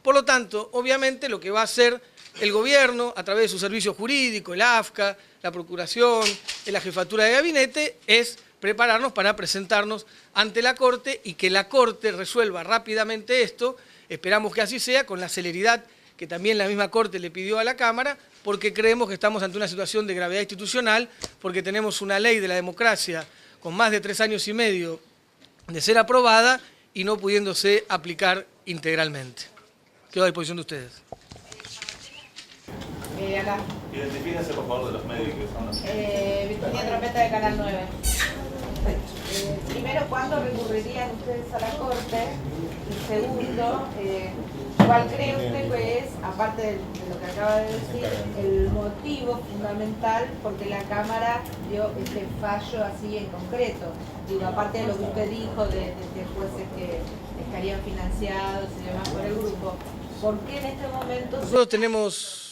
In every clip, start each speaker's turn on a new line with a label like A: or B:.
A: Por lo tanto, obviamente lo que va a hacer el gobierno, a través de su servicio jurídico, el AFCA, la Procuración, la Jefatura de Gabinete, es prepararnos para presentarnos ante la Corte y que la Corte resuelva rápidamente esto. Esperamos que así sea, con la celeridad que también la misma Corte le pidió a la Cámara, porque creemos que estamos ante una situación de gravedad institucional, porque tenemos una ley de la democracia con más de 3 años y medio de ser aprobada y no pudiéndose aplicar integralmente. Quedo a disposición de ustedes.
B: Acá.
C: Identifíquense por favor de los medios que son los...
B: Virginia Trompeta de Canal 9. Primero, ¿cuándo recurrirían ustedes a la Corte? Y segundo, ¿cuál cree usted que es, aparte de lo que acaba de decir, el motivo fundamental porque la Cámara dio este fallo así en concreto? Digo, aparte de lo que usted dijo de jueces que estarían financiados y demás por el grupo, ¿por qué en este momento...?
A: Nosotros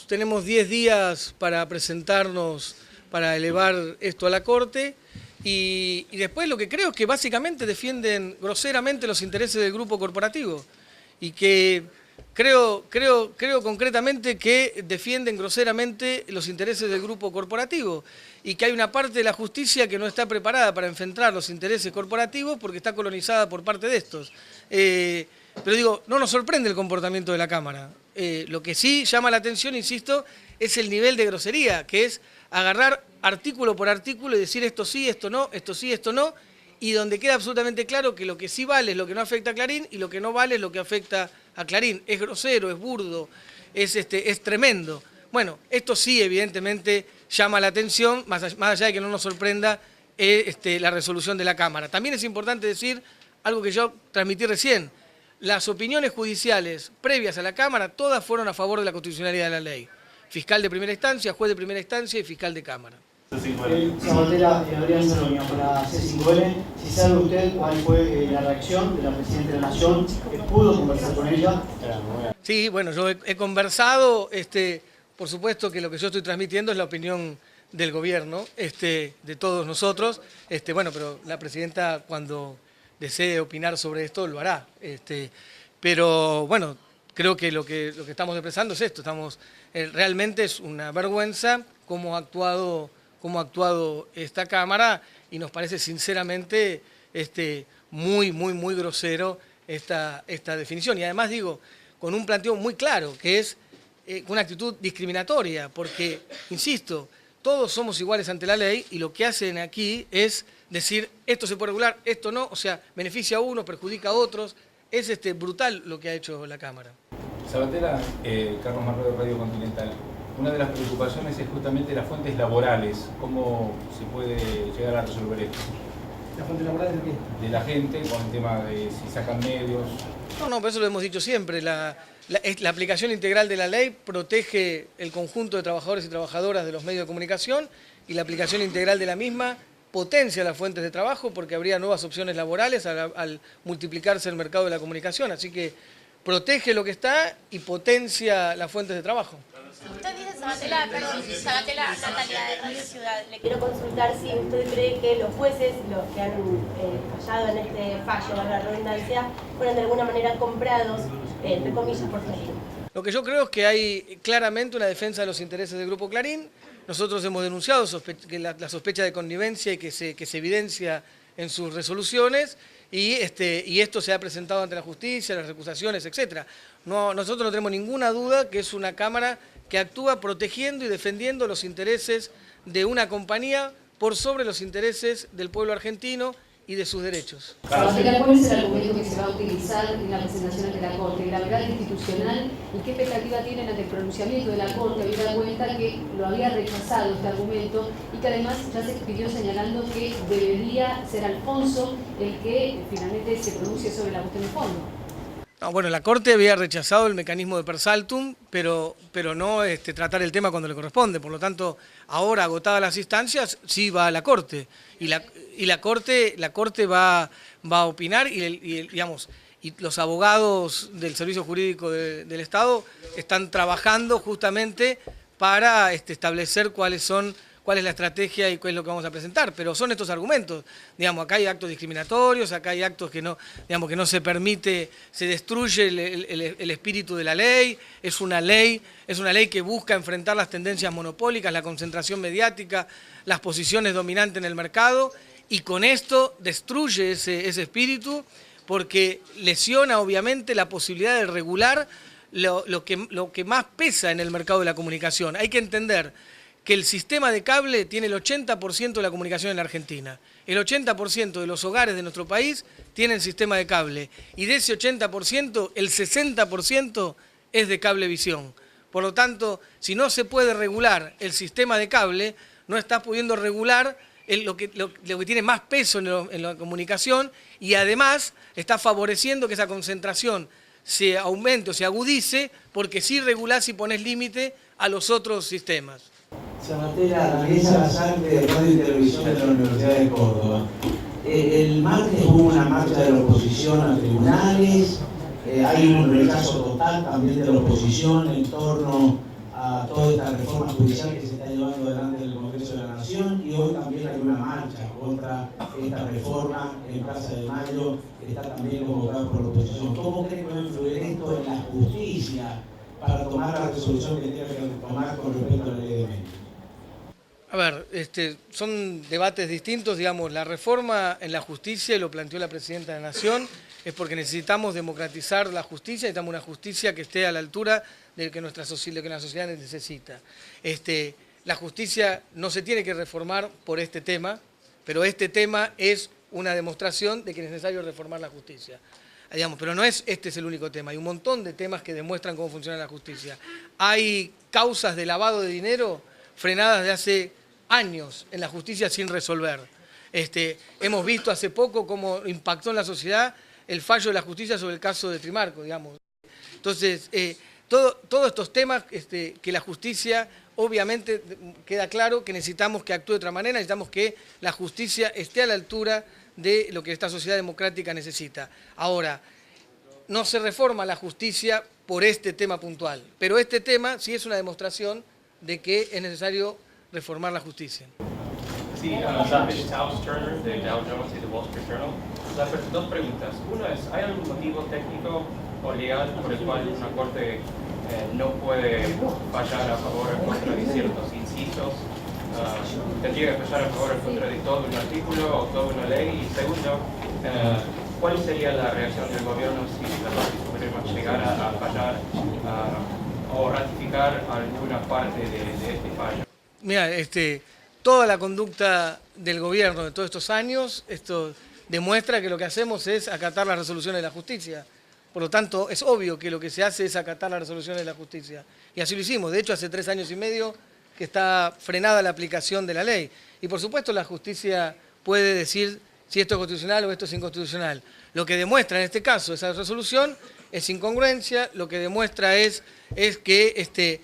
A: tenemos 10 días para presentarnos, para elevar esto a la Corte, y después lo que creo es que básicamente defienden groseramente los intereses del grupo corporativo, y que creo concretamente que defienden groseramente los intereses del grupo corporativo, y que hay una parte de la justicia que no está preparada para enfrentar los intereses corporativos porque está colonizada por parte de estos. Pero digo, no nos sorprende el comportamiento de la Cámara. Lo que sí llama la atención, insisto, es el nivel de grosería, que es agarrar artículo por artículo y decir esto sí, esto no, esto sí, esto no, y donde queda absolutamente claro que lo que sí vale es lo que no afecta a Clarín y lo que no vale es lo que afecta a Clarín. Es grosero, es burdo, es tremendo. Bueno, esto sí evidentemente llama la atención, más allá de que no nos sorprenda la resolución de la Cámara. También es importante decir algo que yo transmití recién. Las opiniones judiciales previas a la Cámara, todas fueron a favor de la constitucionalidad de la ley. Fiscal de primera instancia, juez de primera instancia y fiscal de Cámara.
D: Sabatella, Adrián Soroña, para C5N, si sabe usted cuál fue la reacción de la Presidenta de la Nación, ¿pudo conversar con ella?
A: Sí, bueno, yo he conversado, por supuesto que lo que yo estoy transmitiendo es la opinión del gobierno, de todos nosotros, bueno, pero la Presidenta cuando desee opinar sobre esto lo hará, pero bueno, creo que lo que estamos expresando es esto, realmente es una vergüenza cómo ha actuado esta Cámara y nos parece sinceramente muy grosero esta definición. Y además digo, con un planteo muy claro, que es una actitud discriminatoria, porque, insisto, todos somos iguales ante la ley y lo que hacen aquí es decir esto se puede regular, esto no, o sea, beneficia a unos, perjudica a otros. Es brutal lo que ha hecho la Cámara.
E: Sabatella, Carlos Marrero de Radio Continental. Una de las preocupaciones es justamente las fuentes laborales. ¿Cómo se puede llegar a resolver esto?
D: ¿Las fuentes laborales de qué?
E: De la gente, con el tema de si sacan medios.
A: No, pero eso lo hemos dicho siempre. La aplicación integral de la ley protege el conjunto de trabajadores y trabajadoras de los medios de comunicación y la aplicación integral de la misma potencia las fuentes de trabajo porque habría nuevas opciones laborales al multiplicarse el mercado de la comunicación. Así que protege lo que está y potencia las fuentes de trabajo.
F: Usted dice Sabatella, Natalia de Radio Ciudad. Le quiero consultar si usted cree que los jueces, los que han fallado en este fallo, a la redundancia, fueron de alguna manera comprados, entre comillas, por Clarín.
A: Lo que yo creo es que hay claramente una defensa de los intereses del Grupo Clarín. Nosotros hemos denunciado la sospecha de connivencia y que se evidencia en sus resoluciones y esto se ha presentado ante la justicia, las recusaciones, etc. Nosotros no tenemos ninguna duda que es una Cámara que actúa protegiendo y defendiendo los intereses de una compañía por sobre los intereses del pueblo argentino y de sus derechos.
G: Sabatella, ¿cuál es el argumento que se va a utilizar en la presentación ante la Corte? ¿Gravedad institucional? ¿Y qué expectativa tienen ante el pronunciamiento de la Corte, habida cuenta que lo había rechazado este argumento y que además ya se expidió señalando que debería ser Alfonso el que finalmente se pronuncie sobre la cuestión de fondo?
A: No, bueno, la Corte había rechazado el mecanismo de per saltum, pero no tratar el tema cuando le corresponde. Por lo tanto, ahora agotadas las instancias, sí va a la Corte. Y la Corte va a opinar y los abogados del Servicio Jurídico del Estado están trabajando justamente para establecer cuáles son cuál es la estrategia y cuál es lo que vamos a presentar, pero son estos argumentos. Digamos, acá hay actos discriminatorios, acá hay actos que no, digamos, que no se permite, se destruye el espíritu de la ley, es una ley que busca enfrentar las tendencias monopólicas, la concentración mediática, las posiciones dominantes en el mercado, y con esto destruye ese espíritu, porque lesiona obviamente la posibilidad de regular lo que más pesa en el mercado de la comunicación. Hay que entender que el sistema de cable tiene el 80% de la comunicación en la Argentina. El 80% de los hogares de nuestro país tienen sistema de cable, y de ese 80%, el 60% es de cablevisión. Por lo tanto, si no se puede regular el sistema de cable, no está pudiendo regular lo que tiene más peso en la comunicación, y además está favoreciendo que esa concentración se aumente o se agudice, porque sí regulás y pones límite a los otros sistemas.
H: Sabatella, Daniel Salazar de Radio y Televisión de la Universidad de Córdoba. El martes hubo una marcha de la oposición a tribunales, hay un rechazo total también de la oposición en torno a toda esta reforma judicial que se está llevando adelante en el Congreso de la Nación, y hoy también hay una marcha contra esta reforma en Plaza de Mayo, que está también convocada por la oposición. ¿Cómo cree que va a influir esto en la justicia para tomar la resolución que tiene que tomar con respecto a la ley de medios?
A: A ver, son debates distintos, digamos, la reforma en la justicia, y lo planteó la Presidenta de la Nación, es porque necesitamos democratizar la justicia, necesitamos una justicia que esté a la altura de lo que la sociedad necesita. La justicia no se tiene que reformar por este tema, pero este tema es una demostración de que es necesario reformar la justicia. Digamos, pero no es este es el único tema, hay un montón de temas que demuestran cómo funciona la justicia. Hay causas de lavado de dinero frenadas de hace años en la justicia sin resolver. Hemos visto hace poco cómo impactó en la sociedad el fallo de la justicia sobre el caso de Trimarco, digamos. Entonces, todos estos temas que la justicia, obviamente queda claro que necesitamos que actúe de otra manera, necesitamos que la justicia esté a la altura de lo que esta sociedad democrática necesita. Ahora, no se reforma la justicia por este tema puntual, pero este tema sí es una demostración de que es necesario reformar la justicia.
I: Sí, Charles Turner de Dow Jones y de Wall Street Journal. Dos preguntas. Una es, ¿hay algún motivo técnico o legal por el cual una corte no puede fallar a favor o en contra de ciertos incisos? ¿Tendría que fallar a favor o en contra de todo un artículo o toda una ley? Y segundo, ¿cuál sería la reacción del gobierno si la Corte Suprema llegara a fallar o ratificar alguna parte de este fallo?
A: Mira, toda la conducta del gobierno de todos estos años, esto demuestra que lo que hacemos es acatar las resoluciones de la justicia. Por lo tanto, es obvio que lo que se hace es acatar las resoluciones de la justicia. Y así lo hicimos. De hecho, hace 3 años y medio que está frenada la aplicación de la ley. Y por supuesto la justicia puede decir si esto es constitucional o esto es inconstitucional. Lo que demuestra en este caso esa resolución es incongruencia, lo que demuestra es que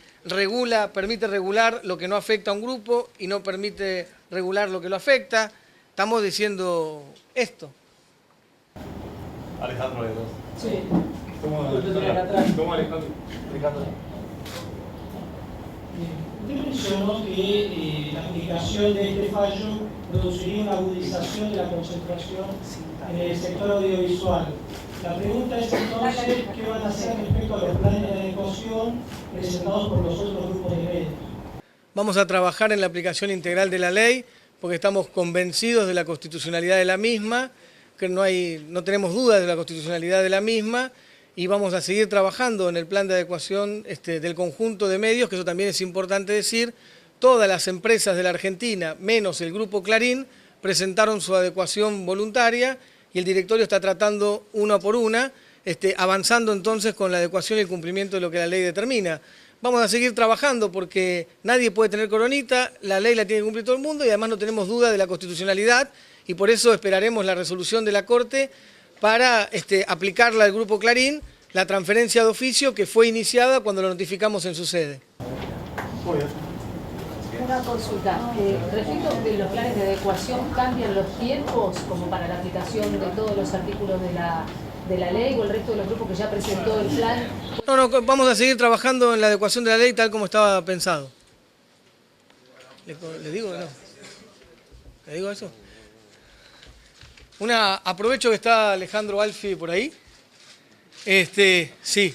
A: permite regular lo que no afecta a un grupo y no permite regular lo que lo afecta. Estamos diciendo esto.
C: Alejandro de dos.
D: Sí.
C: ¿Cómo Alejandro?
D: Usted mencionó que la aplicación de este fallo produciría una agudización de la concentración en el sector audiovisual. La pregunta es entonces, ¿qué van a hacer respecto a los planes de adecuación presentados por los otros grupos de medios?
A: Vamos a trabajar en la aplicación integral de la ley, porque estamos convencidos de la constitucionalidad de la misma, que no tenemos dudas de la constitucionalidad de la misma, y vamos a seguir trabajando en el plan de adecuación del conjunto de medios, que eso también es importante decir. Todas las empresas de la Argentina, menos el Grupo Clarín, presentaron su adecuación voluntaria, y el directorio está tratando una por una, avanzando entonces con la adecuación y el cumplimiento de lo que la ley determina. Vamos a seguir trabajando porque nadie puede tener coronita, la ley la tiene que cumplir todo el mundo, y además no tenemos duda de la constitucionalidad, y por eso esperaremos la resolución de la Corte para aplicarla al Grupo Clarín, la transferencia de oficio que fue iniciada cuando lo notificamos en su sede.
G: Una consulta. Respecto de los planes de adecuación, ¿cambian los tiempos como para la aplicación de todos los artículos de la ley o el resto de los grupos que ya presentó el plan?
A: No, vamos a seguir trabajando en la adecuación de la ley tal como estaba pensado. ¿Le digo o no? ¿Le digo eso? Aprovecho que está Alejandro Alfi por ahí. Sí.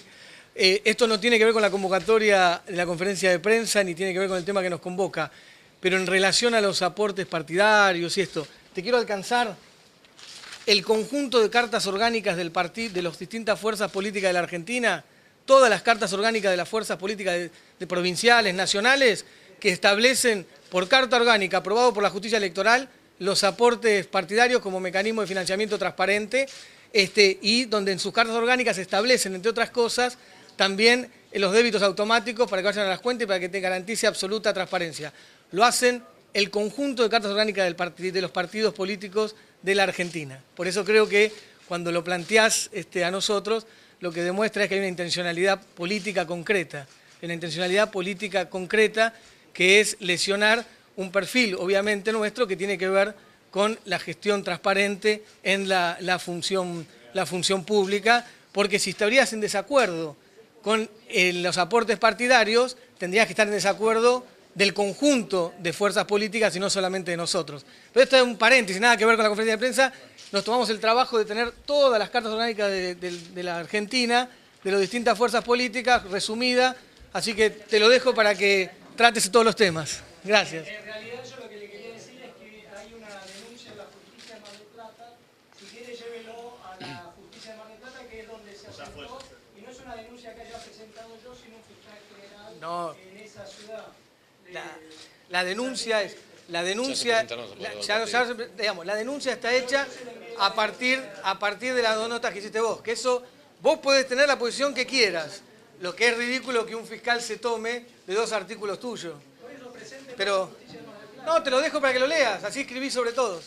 A: Esto no tiene que ver con la convocatoria de la conferencia de prensa, ni tiene que ver con el tema que nos convoca, pero en relación a los aportes partidarios y esto, te quiero alcanzar el conjunto de cartas orgánicas del partido, de las distintas fuerzas políticas de la Argentina, todas las cartas orgánicas de las fuerzas políticas de provinciales, nacionales, que establecen por carta orgánica, aprobado por la justicia electoral, los aportes partidarios como mecanismo de financiamiento transparente, y donde en sus cartas orgánicas se establecen, entre otras cosas, también los débitos automáticos para que vayan a las cuentas y para que te garantice absoluta transparencia. Lo hacen el conjunto de cartas orgánicas de los partidos políticos de la Argentina. Por eso creo que cuando lo planteás a nosotros, lo que demuestra es que hay una intencionalidad política concreta. Una intencionalidad política concreta que es lesionar un perfil, obviamente nuestro, que tiene que ver con la gestión transparente en la función pública, porque si estarías en desacuerdo con los aportes partidarios, tendrías que estar en desacuerdo del conjunto de fuerzas políticas y no solamente de nosotros. Pero esto es un paréntesis, nada que ver con la conferencia de prensa. Nos tomamos el trabajo de tener todas las cartas orgánicas de la Argentina, de las distintas fuerzas políticas, resumida, así que te lo dejo para que trates todos los temas. Gracias.
D: En realidad yo lo que le quería decir es que hay una denuncia en la justicia de Mar del Plata. Si quiere llévelo a la justicia de Mar del Plata, que es donde se acercó, y no es una denuncia que haya presentado yo, sino un fiscal general en esa ciudad.
A: La denuncia es... La denuncia está hecha a partir de las 2 notas que hiciste vos. Que eso, vos podés tener la posición que quieras. Lo que es ridículo que un fiscal se tome de 2 artículos tuyos. Pero, no, te lo dejo para que lo leas, así escribí sobre todos.